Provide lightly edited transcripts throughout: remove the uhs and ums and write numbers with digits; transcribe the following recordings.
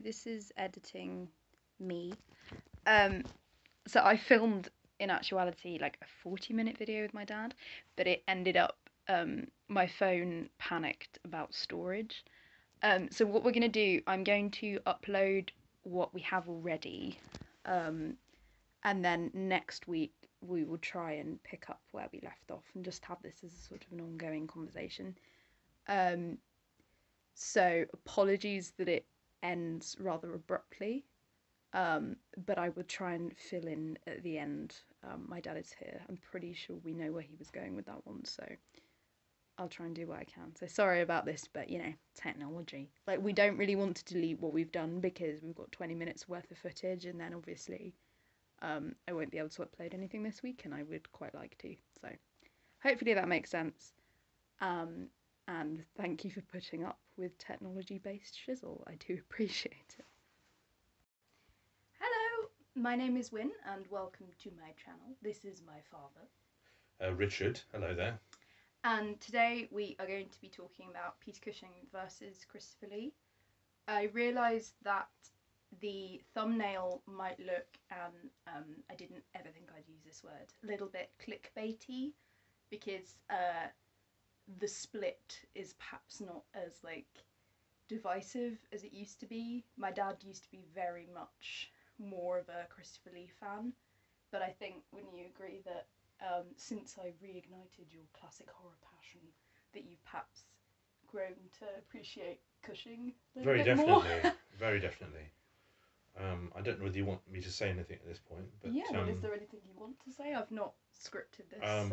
this is editing me. So I filmed in actuality like a 40-minute video with my dad, but it ended up my phone panicked about storage. So what we're gonna do, I'm going to upload what we have already, and then next week we will try and pick up where we left off and just have this as a sort of an ongoing conversation. So apologies that it ends rather abruptly, but I will try and fill in at the end. My dad is here. I'm pretty sure we know where he was going with that one, so I'll try and do what I can. So sorry about this, but you know, technology. Like, we don't really want to delete what we've done because we've got 20 minutes worth of footage, and then obviously I won't be able to upload anything this week, and I would quite like to. So hopefully that makes sense. And thank you for putting up with technology-based shizzle. I do appreciate it. Hello, my name is Wyn, and welcome to my channel. This is my father. Richard, hello there. And today we are going to be talking about Peter Cushing versus Christopher Lee. I realised that the thumbnail might look, and I didn't ever think I'd use this word, a little bit clickbaity, because the split is perhaps not as like divisive as it used to be. My dad used to be very much more of a Christopher Lee fan, but I think, wouldn't you agree that since I reignited your classic horror passion, that you've perhaps grown to appreciate Cushing a little bit more? Very definitely. I don't know whether you want me to say anything at this point, but yeah. Well, is there anything you want to say? I've not scripted this, so.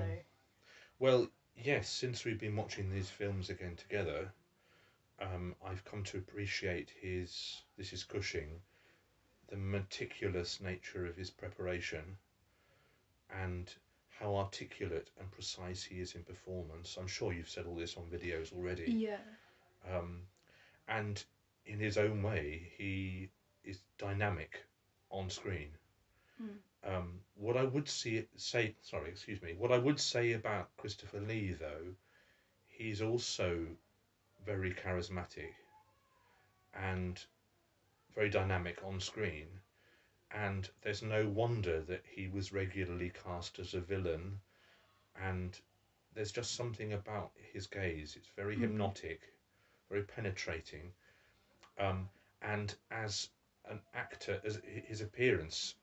Well, yes. Since we've been watching these films again together, I've come to appreciate his. This is Cushing, the meticulous nature of his preparation, and how articulate and precise he is in performance. I'm sure you've said all this on videos already. Yeah. And in his own way, he is dynamic on screen. What I would What I would say about Christopher Lee, though, he's also very charismatic and very dynamic on screen. And there's no wonder that he was regularly cast as a villain, and there's just something about his gaze. It's very hypnotic, very penetrating, and as an actor, as his appearance,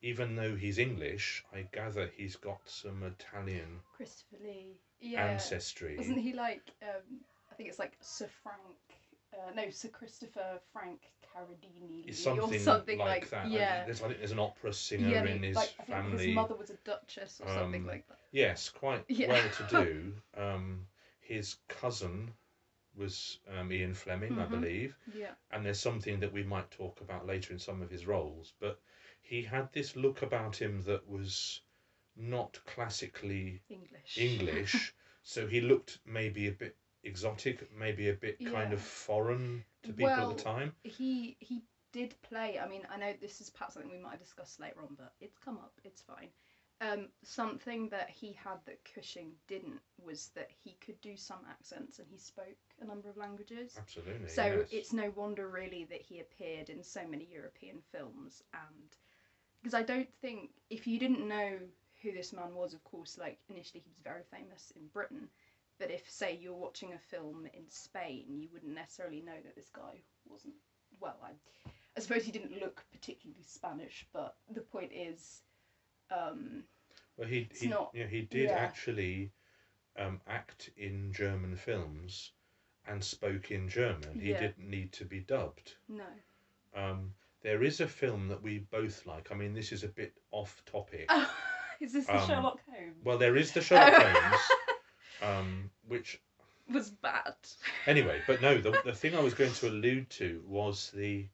even though he's English, I gather he's got some Italian Christopher Lee ancestry. Wasn't he like, I think it's like Sir Christopher Frank Carradini Something or something like that. Yeah. I think there's an opera singer in his like, I think family. his mother was a duchess or something like that. Yes, quite well to do. His cousin was Ian Fleming, I believe. Yeah. And there's something that we might talk about later in some of his roles. But he had this look about him that was not classically English. So he looked maybe a bit exotic, maybe a bit kind of foreign to people at the time. He did play, I mean, I know this is perhaps something we might discuss later on, but it's come up, it's fine. Something that he had that Cushing didn't was that he could do some accents, and he spoke a number of languages. Absolutely. So yes. It's no wonder really that he appeared in so many European films, and because I don't think, if you didn't know who this man was, of course, like initially he was very famous in Britain, but if, say, you're watching a film in Spain, you wouldn't necessarily know that this guy wasn't, well, I suppose he didn't look particularly Spanish, but the point is, well, he did actually act in German films and spoke in German. He didn't need to be dubbed. No. There is a film that we both like. I mean, this is a bit off topic. Is this the Sherlock Holmes? Well, there is the Sherlock Holmes, which was bad. Anyway, but no, the thing I was going to allude to was the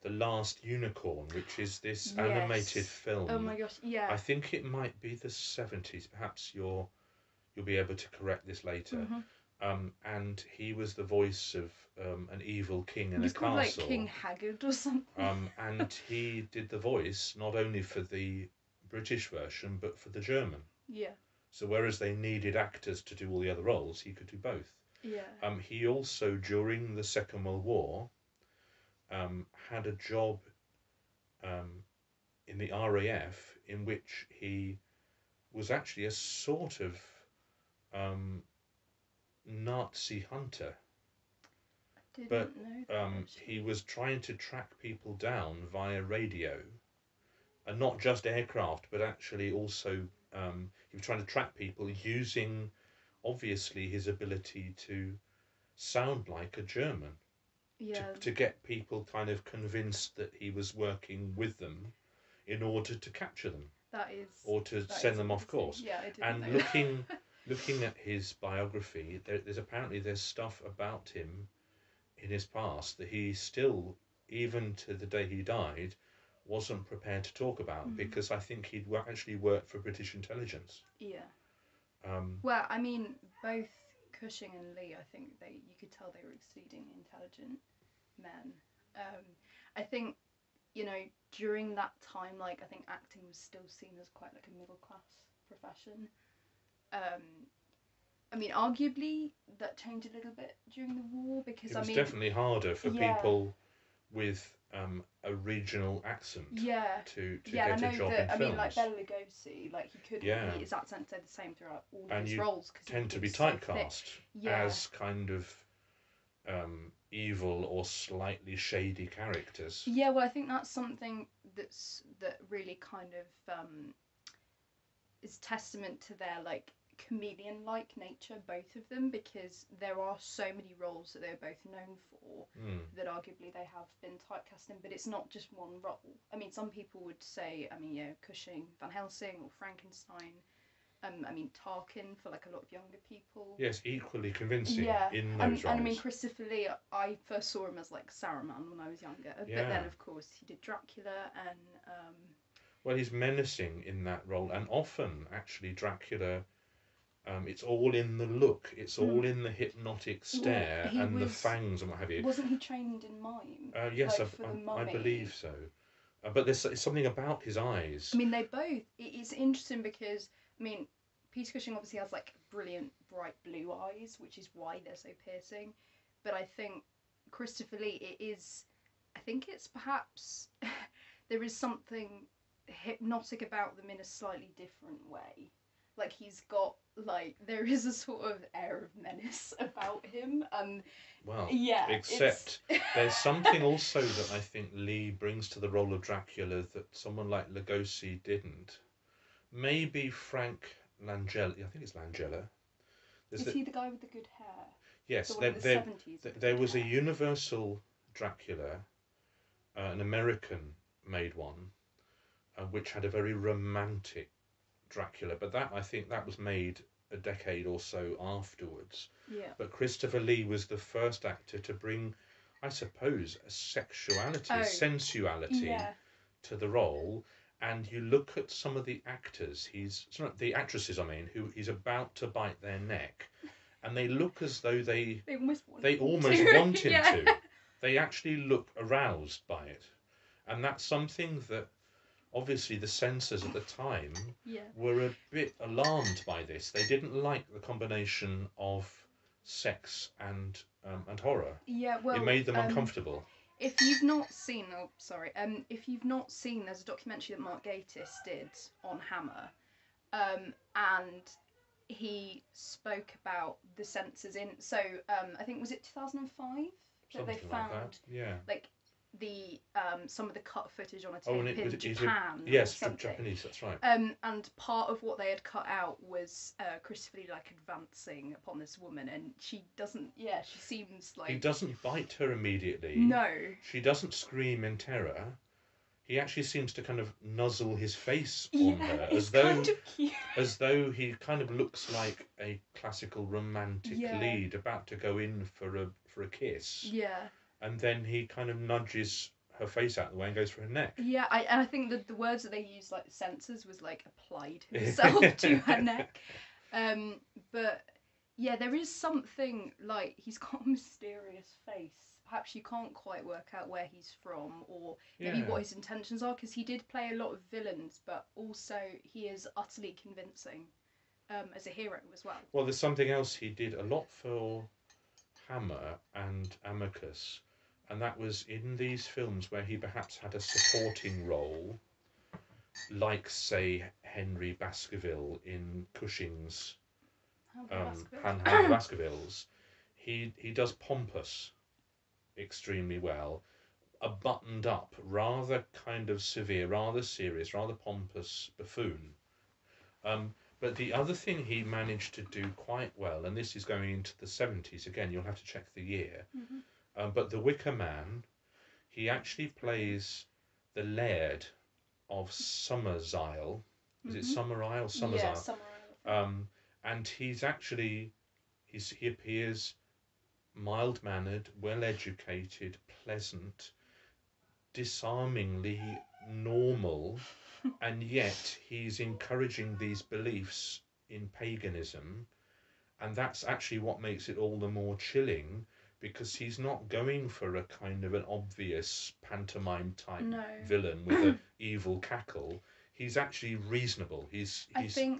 Last Unicorn, which is this animated film. Oh my gosh, yeah. I think it might be the 70s. Perhaps you'll be able to correct this later. And he was the voice of an evil king in a castle. He's called like King Haggard or something. And he did the voice not only for the British version but for the German. Yeah. So whereas they needed actors to do all the other roles, he could do both. Yeah. He also, during the Second World War, had a job in the RAF in which he was actually a sort of Nazi hunter, but Didn't know that he actually. was trying to track people down via radio, and not just aircraft, but actually also he was trying to track people using obviously his ability to sound like a German Yeah, to get people kind of convinced that he was working with them in order to capture them that is or to that send is them off amazing. course. Yeah, I didn't And know that. looking at his biography, there's apparently there's stuff about him in his past that he still, even to the day he died, wasn't prepared to talk about Mm, because I think he'd actually worked for British intelligence. yeah. Um, Well, I mean, both Cushing and Lee, I think you could tell they were exceedingly intelligent men. Um, I think during that time, like I think acting was still seen as quite like a middle class profession. Um, I mean, arguably that changed a little bit during the war because it I was mean, definitely harder for yeah, people with a regional accent yeah, to yeah. And get I a know job in that I mean, like films. Bela Lugosi, like Yeah, his accent stayed the same throughout all of and his you roles because tend to it be was so thick. typecast Yeah, as kind of evil or slightly shady characters. yeah. Well, I think that's something that really kind of is testament to their like chameleon like nature, both of them, because there are so many roles that they're both known for Mm. that arguably they have been typecast in, but it's not just one role. I mean, some people would say, I mean, Cushing, Van Helsing, or Frankenstein. I mean, Tarkin for like a lot of younger people. Yes, equally convincing Yeah, in and those and I mean roles. Christopher Lee, I first saw him as like Saruman when I was younger, but Yeah. then of course he did Dracula and Well, he's menacing in that role, and often actually Dracula. It's all in the look. It's all mm, in the hypnotic well stare he and the was fangs and what have you. wasn't he trained in mime Yes, like for the I believe Mummy? so. But there's something about his I eyes. mean, they both. It's interesting because I mean, Peter Cushing obviously has like brilliant bright blue eyes, which is why they're so piercing. But I think Christopher Lee, it is. I think it's perhaps there is something hypnotic about them in a slightly different way. Like he's got like there is a sort of air of menace about him, and Well, yeah, it's. except there's something also that I think Lee brings to the role of Dracula that someone like Lugosi didn't. Maybe Frank Langella. I think it's Langella. There's Is the he the guy with the good hair? The yes. one in the 70s with the There good was a hair? Universal Dracula, an American made one, which had a very romantic Dracula. But that I think that was made a decade or so afterwards. Yeah. But Christopher Lee was the first actor to bring, I suppose, a sexuality, a Oh, sensuality yeah. to the role. And you look at some of the actors, the actresses, I mean, who he's about to bite their neck, and they look as though They almost want they him almost to. want him Yeah. to. They actually look aroused by it, and that's something that obviously the censors at the time Yeah. were a bit alarmed by this. They didn't like the combination of sex and horror. Yeah, It well, made them uncomfortable. if you've not seen, oh, sorry, if you've not seen, there's a documentary that Mark Gatiss did on Hammer, and he spoke about the censors in, so, I think, was it 2005 that they Something like that. found, Yeah. like, the, some of the cut footage on a Oh, and tape it was in Japan or yes, something. Japanese. That's right. And part of what they had cut out was Christopher Lee like advancing upon this woman, and she doesn't. Yeah, she seems like He doesn't bite her immediately. no. She doesn't scream in terror. He actually seems to kind of nuzzle his face on Yeah, her it's kind of cute. as though he kind of looks like a classical romantic Yeah. lead about to go in for a kiss. Yeah. And then he kind of nudges her face out of the way and goes for her neck. Yeah, and I think that the words that they used, like censors, was like applied himself to her neck. But yeah, there is something like he's got a mysterious face. Perhaps you can't quite work out where he's from or maybe Yeah. what his intentions are, because he did play a lot of villains, but also he is utterly convincing as a hero as well. Well, there's something else he did a lot for Hammer and Amicus. and that was in these films where he perhaps had a supporting role, like, say, Henry Baskerville in Cushing's Handle Baskervilles. He does pompous extremely well, a buttoned up, rather kind of severe, rather serious, rather pompous buffoon. But the other thing he managed to do quite well, and this is going into the 70s, again, you'll have to check the year, but The Wicker Man, he actually plays the Laird of Summersisle. Is it Summerisle? Summersisle. Yeah, Summerisle. And he appears mild-mannered, well-educated, pleasant, disarmingly normal, and yet he's encouraging these beliefs in paganism, and that's actually what makes it all the more chilling, because he's not going for a kind of an obvious pantomime type villain with an evil cackle. He's actually reasonable. He's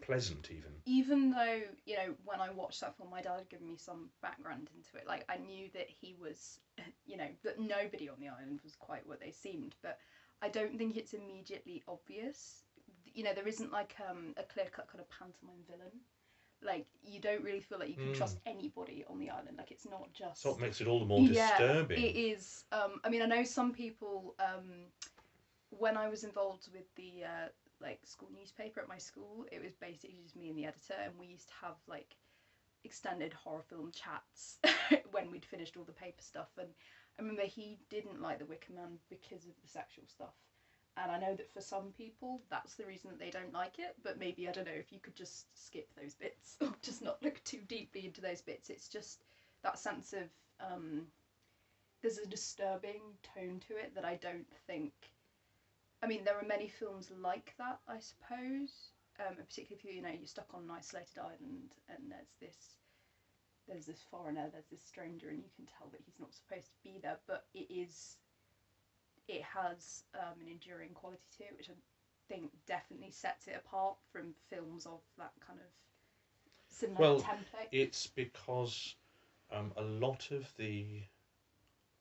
pleasant even though, you know, when I watched that film, my dad had given me some background into it. Like, I knew that he was, you know, that nobody on the island was quite what they seemed, but I don't think it's immediately obvious. You know, there isn't like a clear-cut kind of pantomime villain. Like, you don't really feel like you can trust anybody on the island. Like, it's not just... So it makes it all the more disturbing. Yeah, it is. I mean, I know some people... when I was involved with the like school newspaper at my school, it was basically just me and the editor, and we used to have like extended horror film chats when we'd finished all the paper stuff. And I remember he didn't like The Wicker Man because of the sexual stuff, and I know that for some people that's the reason that they don't like it. But maybe, I don't know, if you could just skip those bits or just not look too deeply into those bits. It's just that sense of there's a disturbing tone to it that I don't think... I mean, there are many films like that, I suppose, particularly if you're stuck on an isolated island and there's this foreigner, there's this stranger, and you can tell that he's not supposed to be there, but it has an enduring quality to it, which I think definitely sets it apart from films of that kind of similar template. It's because a lot of the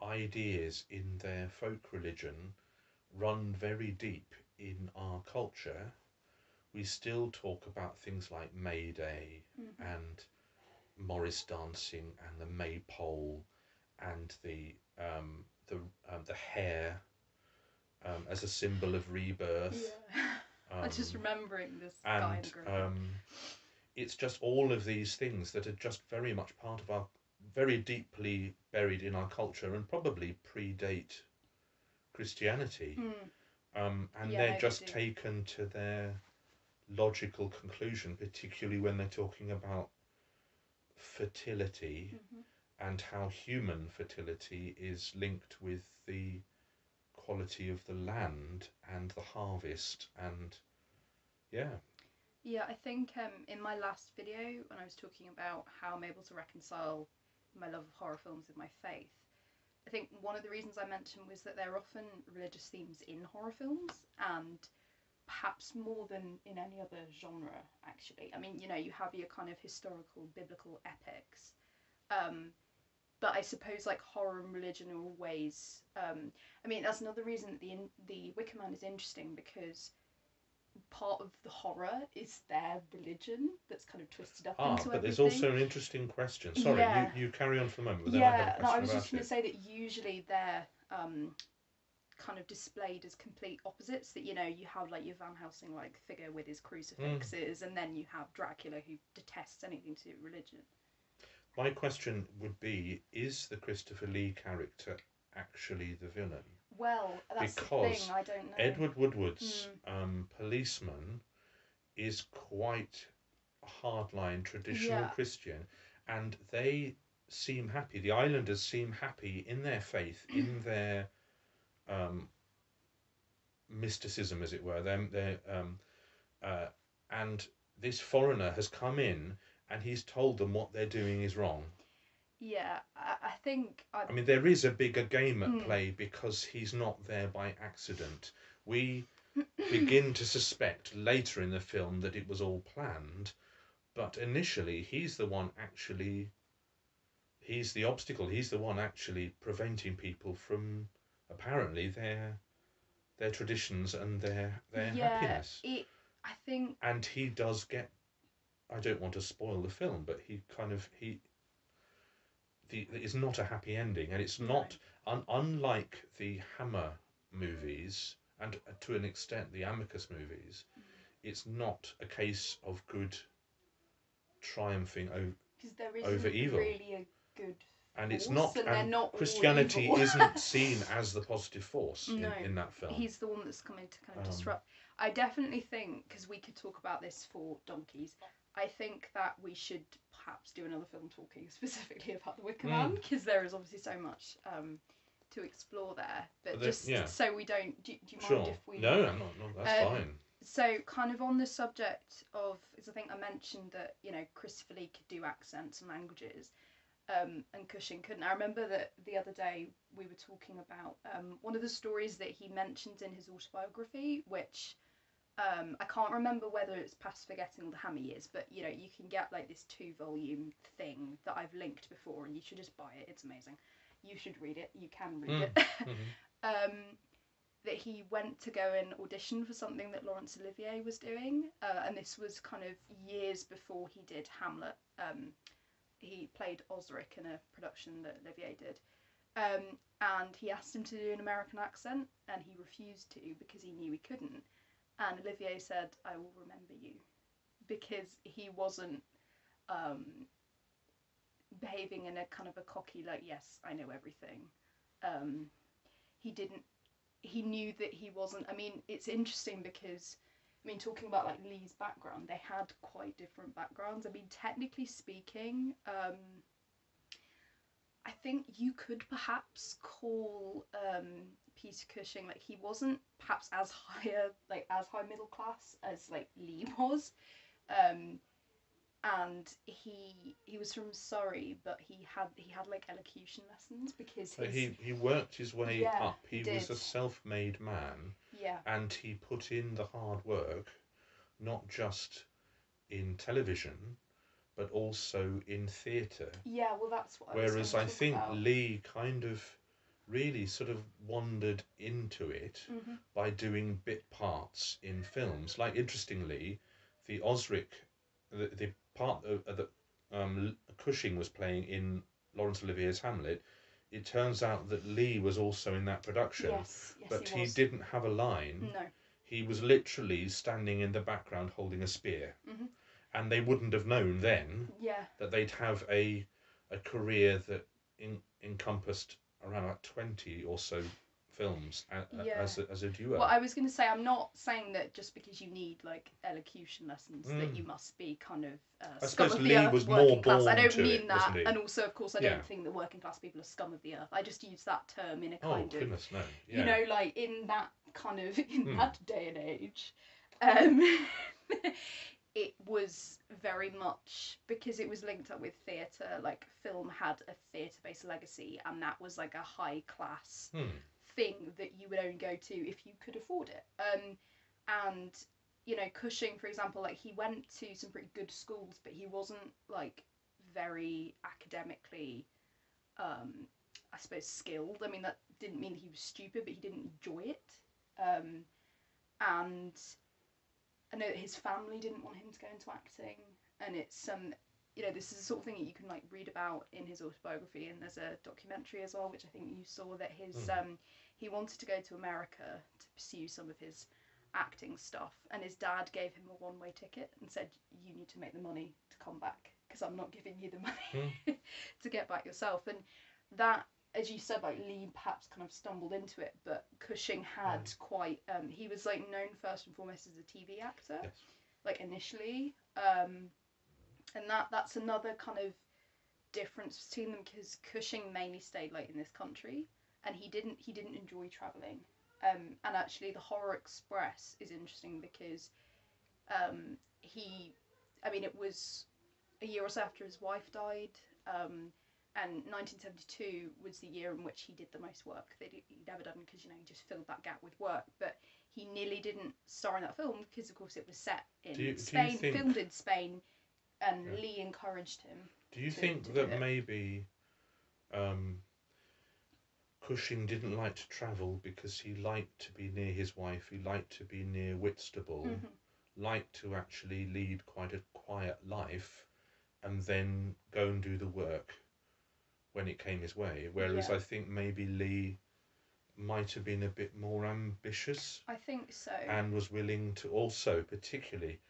ideas in their folk religion run very deep in our culture. We still talk about things like May Day and Morris dancing and the maypole and the hare as a symbol of rebirth. Yeah. I'm just remembering this and, guy in the group. It's just all of these things that are just very much part of our, very deeply buried in our culture, and probably predate Christianity. And they're just taken to their logical conclusion, particularly when they're talking about fertility and how human fertility is linked with the quality of the land and the harvest. And I think in my last video, when I was talking about how I'm able to reconcile my love of horror films with my faith, I think one of the reasons I mentioned was that there are often religious themes in horror films, and perhaps more than in any other genre, actually. I mean, you have your kind of historical, biblical epics, but I suppose like horror and religion are always... I mean, that's another reason that the Wicker Man is interesting, because part of the horror is their religion that's kind of twisted up into but everything. there's also an interesting question. Sorry, you carry on for a moment. But then I was just going to say that usually they're kind of displayed as complete opposites. That you have like your Van Helsing like figure with his crucifixes, and then you have Dracula, who detests anything to do with religion. My question would be: is the Christopher Lee character actually the villain? Well, that's because the thing, I don't know. Edward Woodward's policeman is quite a hardline traditional Christian, and they seem happy. The islanders seem happy in their faith, in their mysticism, as it were. And this foreigner has come in, and he's told them what they're doing is wrong. Yeah, I think... I mean, there is a bigger game at play, because he's not there by accident. We begin to suspect later in the film that it was all planned, but initially he's the one actually he's the obstacle. He's the one actually preventing people from apparently their traditions and their happiness. I think. And he does get. I don't want to spoil the film, but it's not a happy ending, and it's not unlike the Hammer movies and to an extent the Amicus movies. It's not a case of good triumphing over evil. Really a good. And it's not, and not Christianity isn't seen as the positive force in that film. He's the one that's coming to kind of disrupt. I definitely think, because we could talk about this for donkeys, I think that we should perhaps do another film talking specifically about the Wicker Man, because there is obviously so much to explore there. But so we don't. Do you mind if we? No, I'm not. No, that's fine. So, kind of on the subject of, because I think I mentioned that Christopher Lee could do accents and languages. And Cushing couldn't. I remember that the other day we were talking about one of the stories that he mentions in his autobiography, which I can't remember whether it's Past Forgetting or the Hammer Years, but you can get like this 2-volume thing that I've linked before, and you should just buy it. It's amazing. You should read it. You can read it. That he went to go and audition for something that Laurence Olivier was doing, and this was kind of years before he did Hamlet. He played Osric in a production that Olivier did. And he asked him to do an American accent, and he refused to because he knew he couldn't. And Olivier said, "I will remember you," because he wasn't behaving in a kind of a cocky, like, yes, I know everything. He knew that he wasn't. I mean, it's interesting because, talking about like Lee's background, they had quite different backgrounds. I mean, technically speaking, I think you could perhaps call Peter Cushing, like, he wasn't perhaps as high middle class as like Lee was, and he was from Surrey, but he had like elocution lessons because he worked his way up. He was did. A self-made man. Yeah. And he put in the hard work, not just in television, but also in theatre. Yeah, well, that's what. Whereas I think about. Lee kind of really sort of wandered into it by doing bit parts in films. Like, interestingly, the Osric, the part that Cushing was playing in Laurence Olivier's Hamlet, it turns out that Lee was also in that production. Yes, but he didn't have a line. No. He was literally standing in the background holding a spear. And they wouldn't have known then that they'd have a career that encompassed around like 20 or so films as a duo. Well, I was going to say, I'm not saying that just because you need like elocution lessons that you must be kind of I scum suppose of the Lee earth, was working more class. born I don't to mean it, that, wasn't he? and also, of course, I don't think that working class people are scum of the earth. I just use that term in a kind of, goodness, no. Like in that kind of that day and age. It was very much because it was linked up with theatre. Like, film had a theatre-based legacy, and that was like a high-class thing that you would only go to if you could afford it. And Cushing, for example, like, he went to some pretty good schools, but he wasn't like very academically, I suppose, skilled. I mean, that didn't mean he was stupid, but he didn't enjoy it. And I know that his family didn't want him to go into acting, and it's this is the sort of thing that you can like read about in his autobiography, and there's a documentary as well, which I think you saw, that his he wanted to go to America to pursue some of his acting stuff, and his dad gave him a one-way ticket and said, "You need to make the money to come back, because I'm not giving you the money to get back yourself." And that, as you said, like, Lee perhaps kind of stumbled into it, but Cushing had quite, he was like known first and foremost as a TV actor, like initially, and that's another kind of difference between them, because Cushing mainly stayed like in this country, and he didn't enjoy travelling, and actually the Horror Express is interesting because it was a year or so after his wife died, and 1972 was the year in which he did the most work that he'd ever done, because he just filled that gap with work. But he nearly didn't star in that film because, of course, it was set in Spain, filmed in Spain, and Lee encouraged him. Do you think that maybe Cushing didn't like to travel because he liked to be near his wife, he liked to be near Whitstable, liked to actually lead quite a quiet life and then go and do the work when it came his way. Whereas I think maybe Lee might have been a bit more ambitious. I think so. And was willing to also, particularly,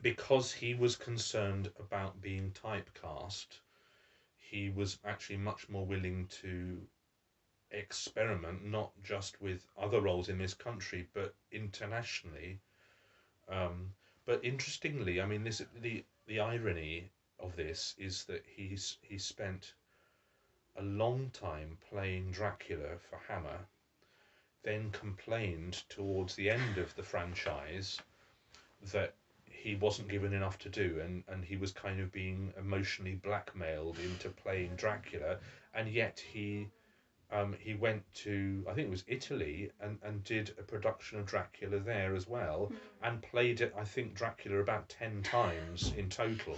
because he was concerned about being typecast, he was actually much more willing to experiment, not just with other roles in this country, but internationally. But interestingly, I mean, the irony of this is that he spent a long time playing Dracula for Hammer, then complained towards the end of the franchise that he wasn't given enough to do, and he was kind of being emotionally blackmailed into playing Dracula, and yet he went to, I think it was Italy, and did a production of Dracula there as well, and played it, I think, Dracula about 10 times in total.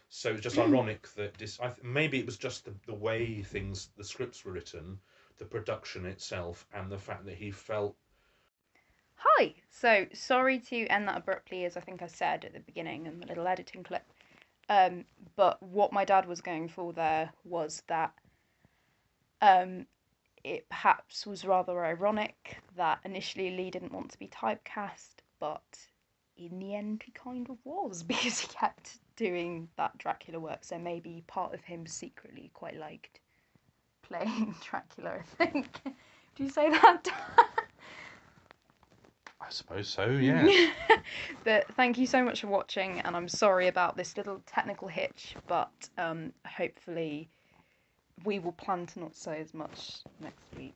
So it's just ironic that maybe it was just the way the scripts were written, the production itself, and the fact that he felt. Hi! So, sorry to end that abruptly, as I think I said at the beginning in the little editing clip. But what my dad was going for there was that it perhaps was rather ironic that initially Lee didn't want to be typecast, but in the end he kind of was, because he kept doing that Dracula work, so maybe part of him secretly quite liked playing Dracula, I think. Do you say that? I suppose so, yeah. But thank you so much for watching, and I'm sorry about this little technical hitch, but hopefully we will plan to not say as much next week.